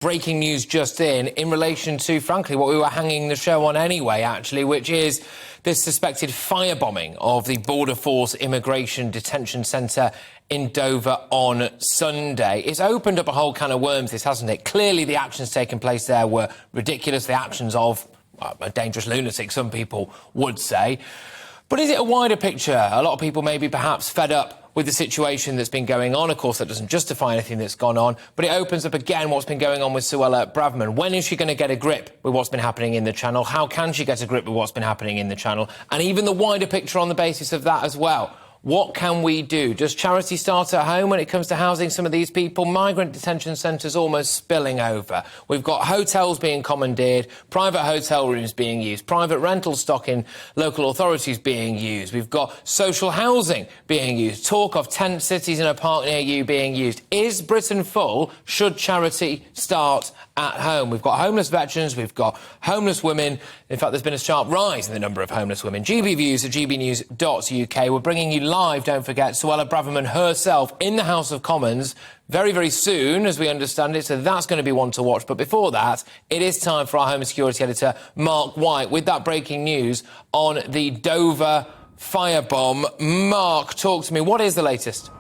Breaking news just in relation to, frankly, what we were hanging the show on anyway, actually, which is this suspected firebombing of the Border Force Immigration Detention Centre in Dover on Sunday. It's opened up a whole can of worms, this, hasn't it? Clearly, the actions taking place there were ridiculous, the actions of a dangerous lunatic, some people would say. But is it a wider picture? A lot of people maybe perhaps fed up with the situation that's been going on. Of course, that doesn't justify anything that's gone on, but it opens up again what's been going on with Suella Braverman. When is she going to get a grip with what's been happening in the Channel? How can she get a grip with what's been happening in the Channel? And even the wider picture on the basis of that as well. What can we do? Does charity start at home when it comes to housing some of these people? Migrant detention centres almost spilling over. We've got hotels being commandeered, private hotel rooms being used, private rental stock in local authorities being used. We've got social housing being used, talk of tent cities in a park near you being used. Is Britain full? Should charity start at home? We've got homeless veterans, we've got homeless women. In fact, there's been a sharp rise in the number of homeless women. GBViews at gbnews.uk. We're bringing you live, don't forget, Suella Braverman herself in the House of Commons very, very soon, as we understand it, so that's going to be one to watch. But before that, it is time for our Home and Security Editor, Mark White, with that breaking news on the Dover firebomb. Mark, talk to me. What is the latest?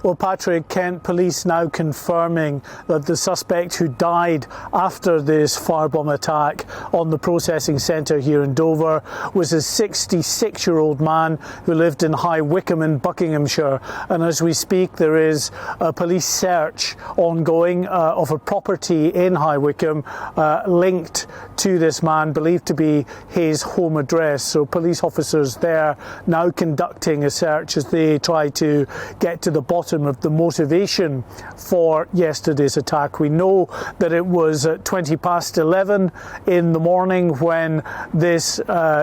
Well, Patrick, Kent Police now confirming that the suspect who died after this firebomb attack on the processing centre here in Dover was a 66-year-old man who lived in High Wycombe in Buckinghamshire. And as we speak, there is a police search ongoing of a property in High Wycombe linked to this man, believed to be his home address. So police officers there now conducting a search as they try to get to the bottom of the motivation for yesterday's attack. We know that it was at 11:20 in the morning when this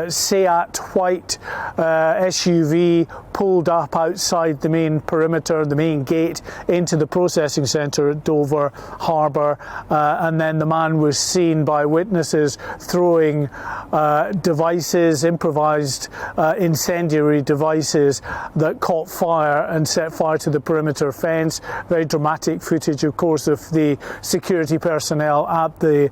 Seat white SUV pulled up outside the main perimeter, the main gate, into the processing centre at Dover Harbour, and then the man was seen by witnesses throwing devices, improvised incendiary devices that caught fire and set fire to the perimeter fence. Very dramatic footage, of course, of the security personnel at the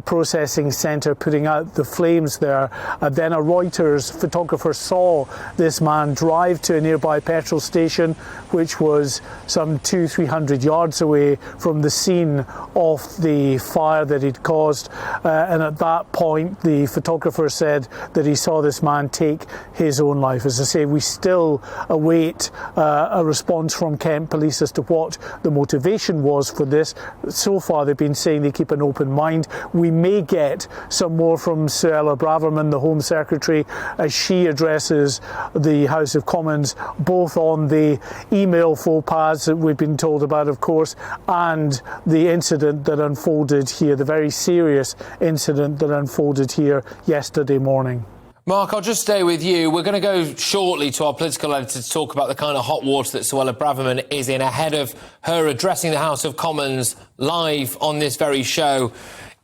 processing centre putting out the flames there. Then a Reuters photographer saw this man drive to a nearby petrol station, which was some 200-300 yards away from the scene of the fire that he'd caused. And at that point, the photographer said that he saw this man take his own life. As I say, we still await a response from Kent Police as to what the motivation was for this. So far, they've been saying they keep an open mind. We may get some more from Suella Braverman, the Home Secretary, as she addresses the House of Commons, both on the email faux pas that we've been told about, of course, and the incident that unfolded here, the very serious incident that unfolded here yesterday morning. Mark, I'll just stay with you. We're going to go shortly to our political editor to talk about the kind of hot water that Suella Braverman is in ahead of her addressing the House of Commons live on this very show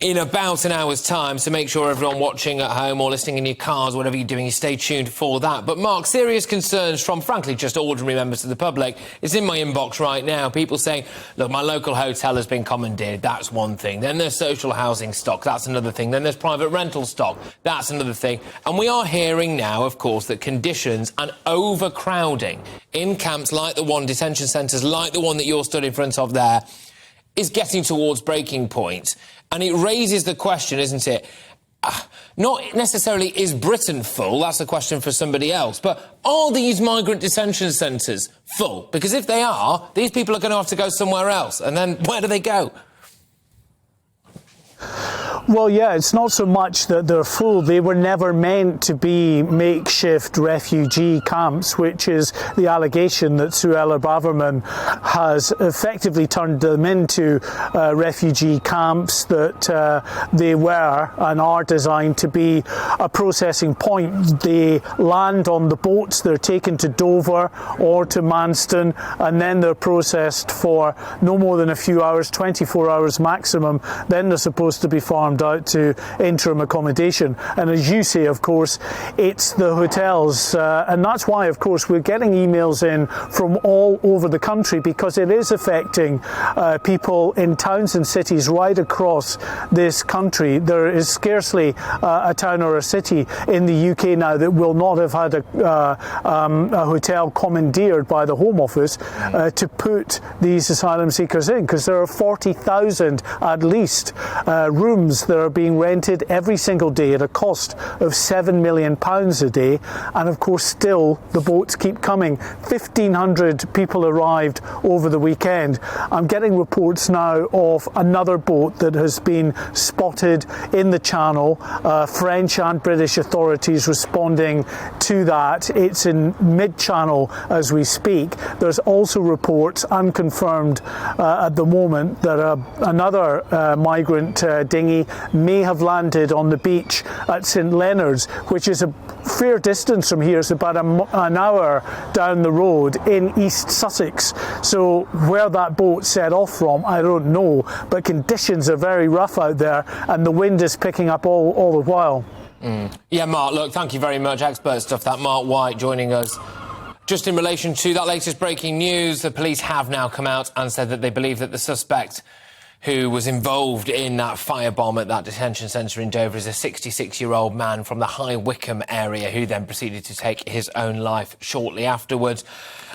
in about an hour's time, so make sure everyone watching at home or listening in your cars, whatever you're doing, you stay tuned for that. But Mark, serious concerns from, frankly, just ordinary members of the public. It's in my inbox right now. People saying, look, my local hotel has been commandeered. That's one thing. Then there's social housing stock. That's another thing. Then there's private rental stock. That's another thing. And we are hearing now, of course, that conditions and overcrowding in camps like the one, detention centres like the one that you're stood in front of there, is getting towards breaking point. And it raises the question, isn't it? Not necessarily is Britain full, that's a question for somebody else, but are these migrant detention centres full? Because if they are, these people are going to have to go somewhere else. And then where do they go? Well, yeah, it's not so much that they're full. They were never meant to be makeshift refugee camps, which is the allegation that Suella Braverman has effectively turned them into refugee camps, that they were and are designed to be a processing point. They land on the boats, they're taken to Dover or to Manston, and then they're processed for no more than a few hours, 24 hours maximum. Then they're supposed to be farmed farmed out to interim accommodation. And as you say, of course, it's the hotels. And that's why, of course, we're getting emails in from all over the country, because it is affecting people in towns and cities right across this country. There is scarcely a town or a city in the UK now that will not have had a hotel commandeered by the Home Office to put these asylum seekers in, because there are 40,000 at least rooms that are being rented every single day at a cost of £7 million a day. And of course, still the boats keep coming. 1,500 people arrived over the weekend. I'm getting reports now of another boat that has been spotted in the Channel. French and British authorities responding to that. It's in mid-channel as we speak. There's also reports, unconfirmed at the moment, that another migrant dinghy may have landed on the beach at St Leonard's, which is a fair distance from here. It's about an hour down the road in East Sussex. So where that boat set off from, I don't know, but conditions are very rough out there and the wind is picking up all the while. Yeah, Mark, look, thank you very much. Expert stuff, that. Mark White joining us. Just in relation to that latest breaking news, the police have now come out and said that they believe that the suspect who was involved in that firebomb at that detention centre in Dover is a 66-year-old man from the High Wycombe area who then proceeded to take his own life shortly afterwards.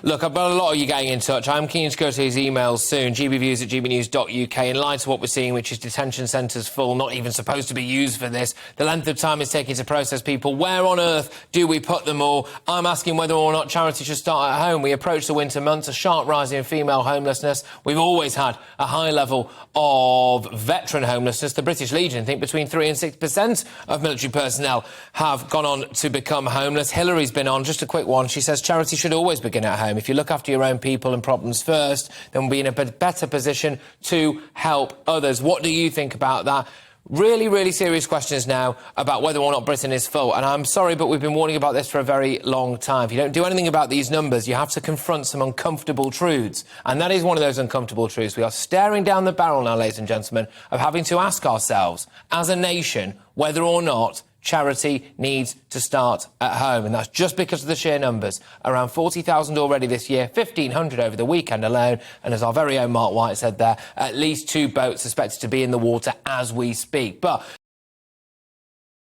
Look, I've got a lot of you getting in touch. I'm keen to go to his emails soon, gbviews@gbnews.uk. In light of what we're seeing, which is detention centres full, not even supposed to be used for this, the length of time it's taking to process people, where on earth do we put them all? I'm asking whether or not charity should start at home. We approach the winter months, a sharp rise in female homelessness. We've always had a high level of veteran homelessness. The British Legion think between 3 and 6% of military personnel have gone on to become homeless. Hillary's been on, just a quick one. She says charity should always begin at home. If you look after your own people and problems first, then we'll be in a better position to help others. What do you think about that? Really, really serious questions now about whether or not Britain is full. And I'm sorry, but we've been warning about this for a very long time. If you don't do anything about these numbers, you have to confront some uncomfortable truths. And that is one of those uncomfortable truths. We are staring down the barrel now, ladies and gentlemen, of having to ask ourselves, as a nation, whether or not charity needs to start at home. And that's just because of the sheer numbers. Around 40,000 already this year, 1,500 over the weekend alone. And as our very own Mark White said there, at least 2 boats suspected to be in the water as we speak. But